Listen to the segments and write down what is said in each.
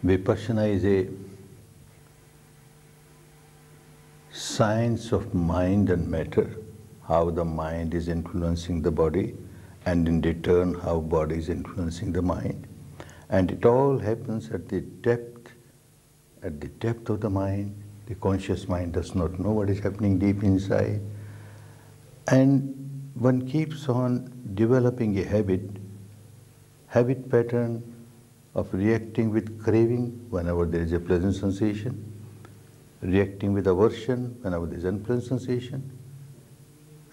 Vipassana is a science of mind and matter, how the mind is influencing the body, and in return how body is influencing the mind. And it all happens at the depth of the mind. The conscious mind does not know what is happening deep inside. And one keeps on developing a habit pattern of reacting with craving whenever there is a pleasant sensation, reacting with aversion whenever there is unpleasant sensation.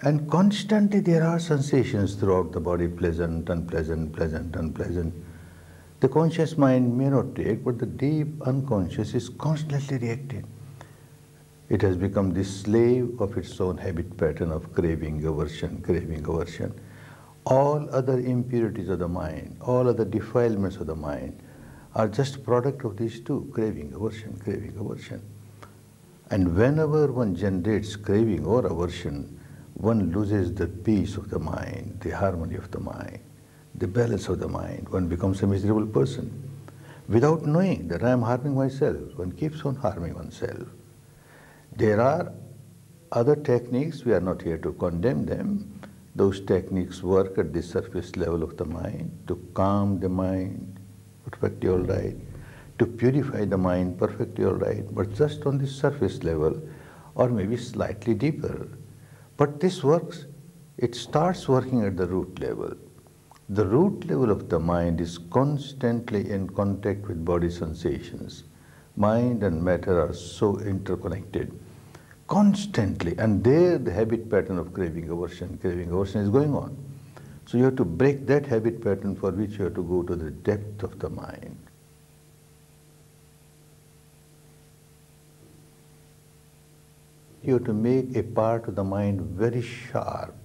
And constantly there are sensations throughout the body, pleasant, unpleasant, pleasant, unpleasant. The conscious mind may not react, but the deep unconscious is constantly reacting. It has become the slave of its own habit pattern of craving, aversion, craving, aversion. All other impurities of the mind, all other defilements of the mind are just product of these two, craving, aversion, craving, aversion. And whenever one generates craving or aversion, one loses the peace of the mind, the harmony of the mind, the balance of the mind. One becomes a miserable person. Without knowing that I am harming myself, one keeps on harming oneself. There are other techniques, we are not here to condemn them. Those techniques work at the surface level of the mind, to calm the mind, perfectly all right, to purify the mind, perfectly all right, but just on the surface level, or maybe slightly deeper. But this works, it starts working at the root level. The root level of the mind is constantly in contact with body sensations. Mind and matter are so interconnected, constantly, and there the habit pattern of craving, aversion is going on. So you have to break that habit pattern, for which you have to go to the depth of the mind. You have to make a part of the mind very sharp.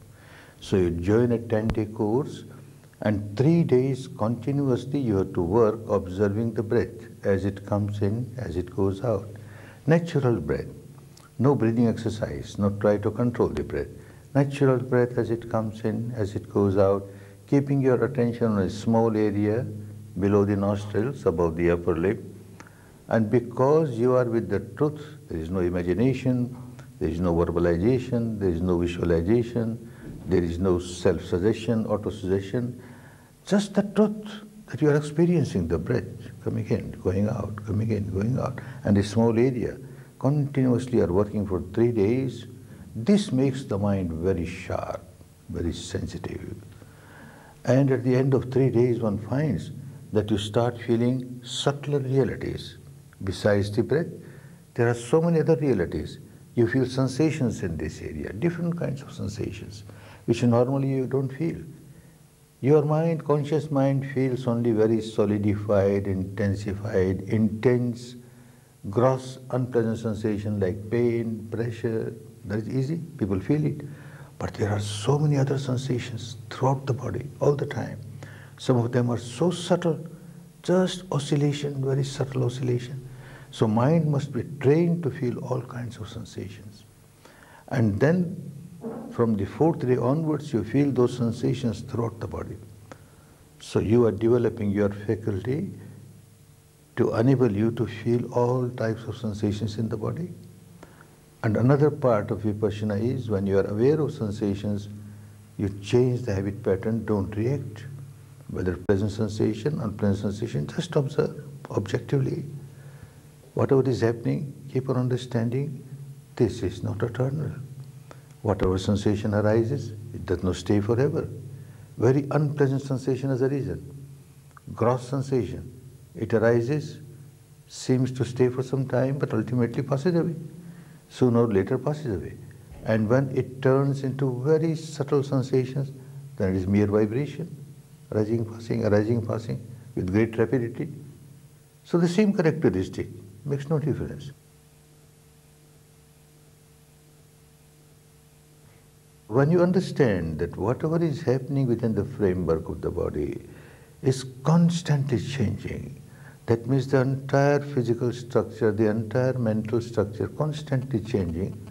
So you join a 10-day course, and 3 days continuously you have to work observing the breath as it comes in, as it goes out. Natural breath. No breathing exercise, not try to control the breath. Natural breath as it comes in, as it goes out, keeping your attention on a small area below the nostrils, above the upper lip. And because you are with the truth, there is no imagination, there is no verbalization, there is no visualization, there is no self-suggestion, auto-suggestion, just the truth that you are experiencing the breath, coming in, going out, coming in, going out, and a small area. Continuously are working for 3 days. This makes the mind very sharp, very sensitive. And at the end of 3 days, one finds that you start feeling subtler realities. Besides the breath, there are so many other realities. You feel sensations in this area, different kinds of sensations, which normally you don't feel. Your mind, conscious mind, feels only very solidified, intensified, intense, gross, unpleasant sensation like pain, pressure. That is easy, people feel it. But there are so many other sensations throughout the body, all the time. Some of them are so subtle, just oscillation, very subtle oscillation. So mind must be trained to feel all kinds of sensations. And then from the 4th day onwards, you feel those sensations throughout the body. So you are developing your faculty to enable you to feel all types of sensations in the body. And another part of Vipassana is, when you are aware of sensations, you change the habit pattern, don't react. Whether pleasant sensation, unpleasant sensation, just observe objectively. Whatever is happening, keep on understanding, this is not eternal. Whatever sensation arises, it does not stay forever. Very unpleasant sensation has arisen. Gross sensation. It arises, seems to stay for some time, but ultimately passes away. Sooner or later passes away. And when it turns into very subtle sensations, then it is mere vibration, arising, passing, with great rapidity. So the same characteristic makes no difference. When you understand that whatever is happening within the framework of the body is constantly changing, that means the entire physical structure, the entire mental structure constantly changing,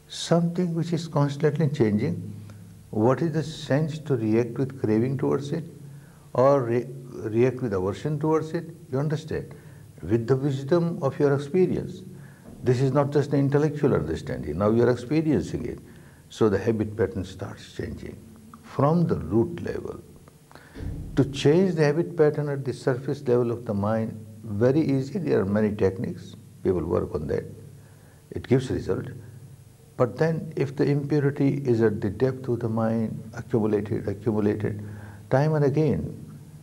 something which is constantly changing, what is the sense to react with craving towards it or react with aversion towards it? You understand? with the wisdom of your experience. This is not just an intellectual understanding. Now you are experiencing it. So the habit pattern starts changing from the root level. To change the habit pattern at the surface level of the mind, very easy. There are many techniques. People work on that. It gives result. But then if the impurity is at the depth of the mind, accumulated, time and again,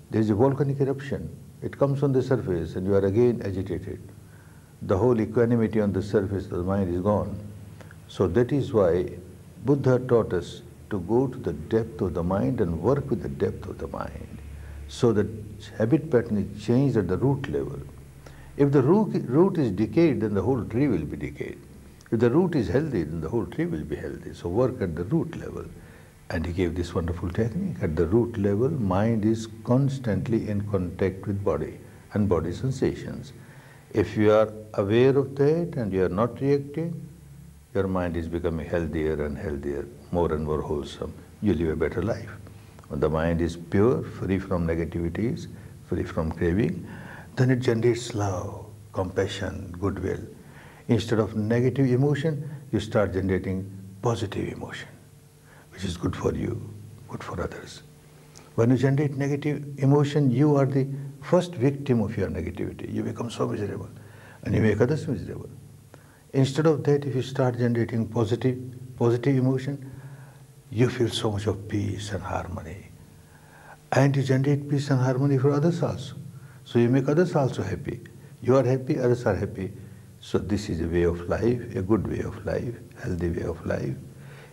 there is a volcanic eruption. It comes on the surface and you are again agitated. The whole equanimity on the surface of the mind is gone. So that is why Buddha taught us to go to the depth of the mind and work with the depth of the mind. So that habit pattern is changed at the root level. If the root is decayed, then the whole tree will be decayed. If the root is healthy, then the whole tree will be healthy. So work at the root level. And he gave this wonderful technique. At the root level, mind is constantly in contact with body and body sensations. If you are aware of that and you are not reacting, your mind is becoming healthier and healthier, more and more wholesome. You live a better life. When the mind is pure, free from negativities, free from craving, then it generates love, compassion, goodwill. Instead of negative emotion, you start generating positive emotion, which is good for you, good for others. When you generate negative emotion, you are the first victim of your negativity. You become so miserable and you make others miserable. Instead of that, if you start generating positive emotion, you feel so much of peace and harmony. And you generate peace and harmony for others also. So you make others also happy. You are happy, others are happy. So this is a way of life, a good way of life, healthy way of life.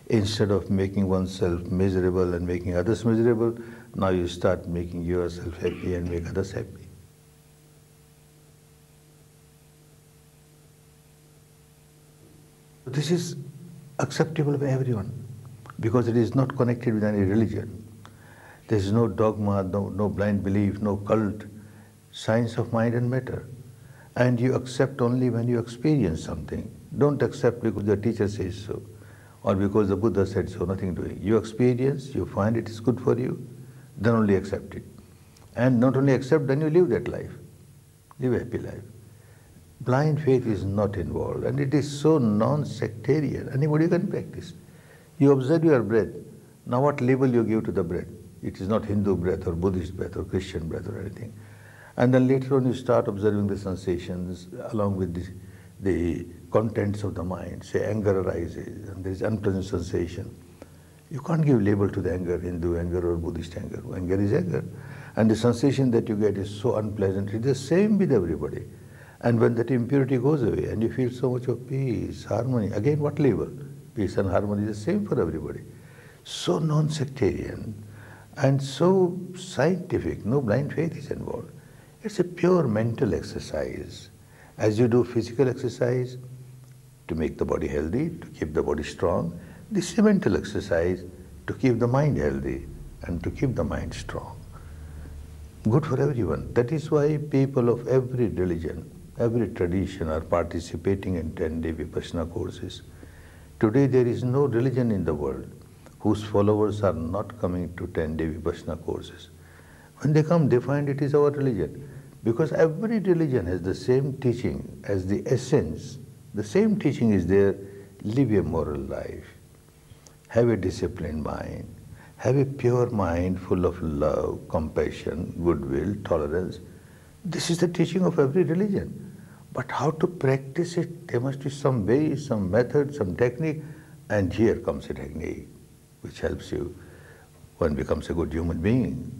Instead of making oneself miserable and making others miserable, now you start making yourself happy and make others happy. This is acceptable by everyone because it is not connected with any religion. There is no dogma, no blind belief, no cult, science of mind and matter. And you accept only when you experience something. Don't accept because your teacher says so or because the Buddha said so, nothing doing. You experience, you find it is good for you, then only accept it. And not only accept, then you live that life. Live a happy life. Blind faith is not involved and it is so non-sectarian. Anybody can practice. You observe your breath. Now what label you give to the breath? It is not Hindu breath or Buddhist breath or Christian breath or anything. And then later on you start observing the sensations along with the contents of the mind. Say anger arises and there is unpleasant sensation. You can't give label to the anger, Hindu anger or Buddhist anger. Anger is anger. And the sensation that you get is so unpleasant. It's the same with everybody. And when that impurity goes away and you feel so much of peace, harmony, again what label? Peace and harmony is the same for everybody. So non-sectarian and so scientific, no blind faith is involved. It's a pure mental exercise. As you do physical exercise to make the body healthy, to keep the body strong, this is a mental exercise to keep the mind healthy and to keep the mind strong. Good for everyone. That is why people of every religion, every tradition are participating in 10-day Vipassana courses. Today there is no religion in the world whose followers are not coming to 10-day Vipassana courses. When they come, they find it is our religion. Because every religion has the same teaching as the essence. The same teaching is there. Live a moral life. Have a disciplined mind. Have a pure mind full of love, compassion, goodwill, tolerance. This is the teaching of every religion. But how to practice it? There must be some way, some method, some technique. And here comes a technique which helps you. One becomes a good human being.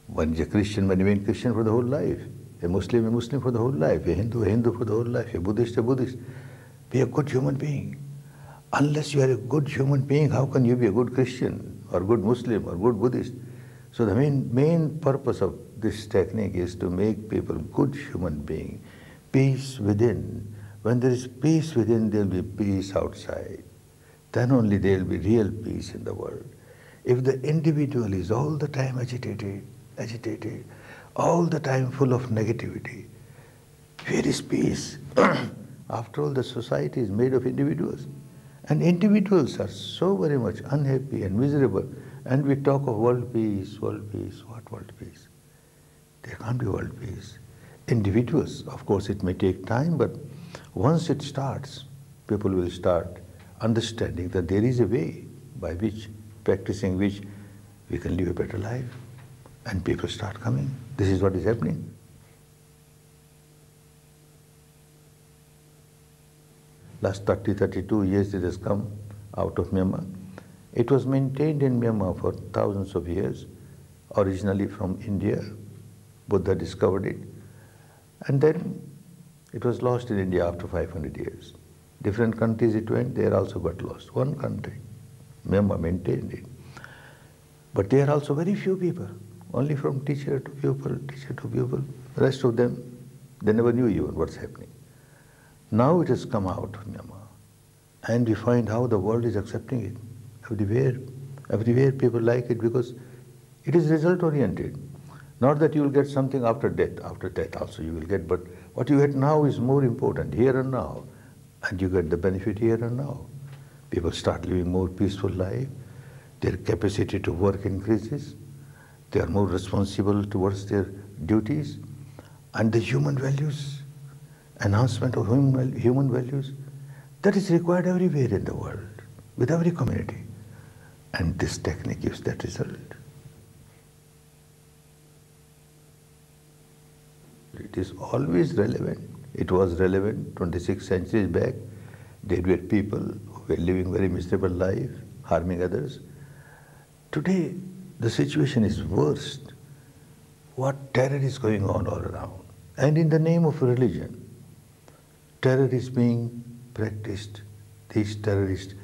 One is a Christian, one remains Christian for the whole life. A Muslim for the whole life. A Hindu for the whole life. A Buddhist. Be a good human being. Unless you are a good human being, how can you be a good Christian or good Muslim or good Buddhist? So the main purpose of this technique is to make people good human being. Peace within. When there is peace within, there will be peace outside. Then only there will be real peace in the world. If the individual is all the time agitated, all the time full of negativity, where is peace? After all, the society is made of individuals. And individuals are so very much unhappy and miserable. And we talk of world peace, world peace. What world peace? There can't be world peace. individuals. Of course, it may take time, but once it starts, people will start understanding that there is a way by which, practicing which, we can live a better life. And people start coming. This is what is happening. Last 30, 32 years it has come out of Myanmar. It was maintained in Myanmar for thousands of years, originally from India. Buddha discovered it. And then it was lost in India after 500 years. Different countries it went, there also got lost. One country, Myanmar, maintained it. But there are also very few people, only from teacher to pupil, teacher to pupil. The rest of them, they never knew even what's happening. Now it has come out of Myanmar, and we find how the world is accepting it. Everywhere people like it because it is result-oriented. Not that you will get something after death also you will get, but what you get now is more important, here and now, and you get the benefit here and now. People start living more peaceful life, their capacity to work increases, they are more responsible towards their duties, and the human values, enhancement of human values, that is required everywhere in the world, with every community. And this technique gives that result. It is always relevant. It was relevant 26 centuries back. There were people who were living very miserable life, harming others. Today, the situation is worse. What terror is going on all around. And in the name of religion, terror is being practiced. These terrorists,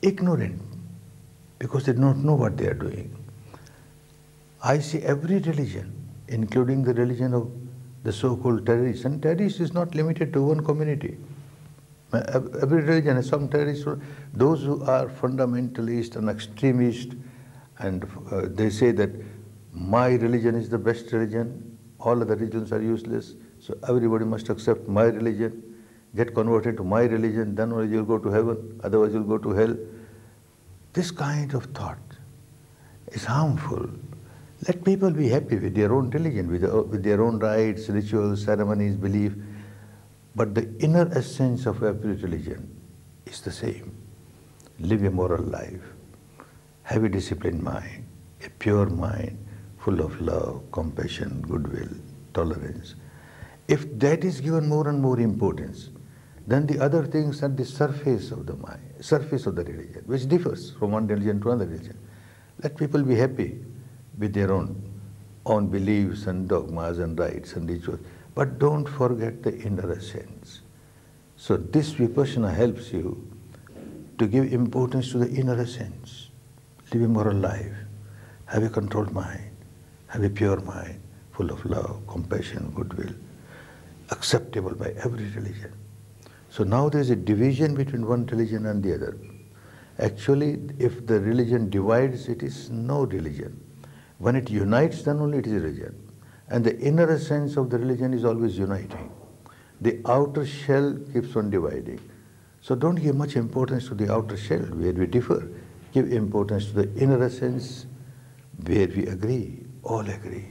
ignorant, because they don't know what they are doing. I see every religion, including the religion of the so-called terrorists, and terrorists is not limited to one community. Every religion has some terrorists. Those who are fundamentalist and extremist, and they say that my religion is the best religion, all other religions are useless, so everybody must accept my religion, get converted to my religion, then only you'll go to heaven, otherwise you'll go to hell. This kind of thought is harmful. Let people be happy with their own religion, with their own rites, rituals, ceremonies, belief. But the inner essence of every religion is the same. Live a moral life, have a disciplined mind, a pure mind, full of love, compassion, goodwill, tolerance. If that is given more and more importance, then the other things are the surface of the mind, surface of the religion, which differs from one religion to another religion. Let people be happy with their own beliefs and dogmas and rites and rituals, but don't forget the inner essence. So this Vipassana helps you to give importance to the inner essence. Live a moral life, have a controlled mind, have a pure mind, full of love, compassion, goodwill, acceptable by every religion. So now there is a division between one religion and the other. Actually, if the religion divides, it is no religion. When it unites, then only it is a religion. And the inner essence of the religion is always uniting. The outer shell keeps on dividing. So don't give much importance to the outer shell where we differ. Give importance to the inner essence where we agree, all agree.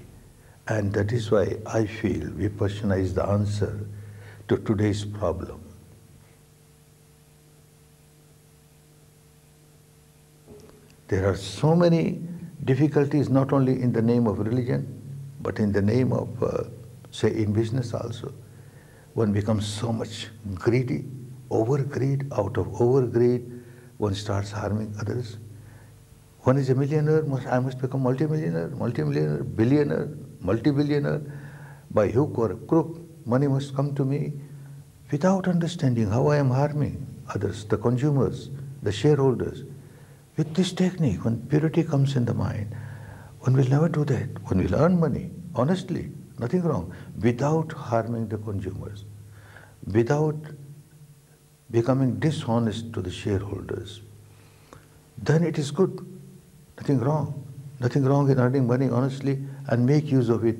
And that is why I feel Vipassana is the answer to today's problem. There are so many difficulties not only in the name of religion, but in the name of, say, in business also. One becomes so much greedy, overgreed, out of overgreed, one starts harming others. One is a millionaire, I must become multimillionaire, billionaire, multi-billionaire. By hook or crook, money must come to me without understanding how I am harming others, the consumers, the shareholders. With this technique, when purity comes in the mind, one will never do that. One will earn money, honestly, nothing wrong, without harming the consumers, without becoming dishonest to the shareholders. Then it is good, nothing wrong. Nothing wrong in earning money honestly and make use of it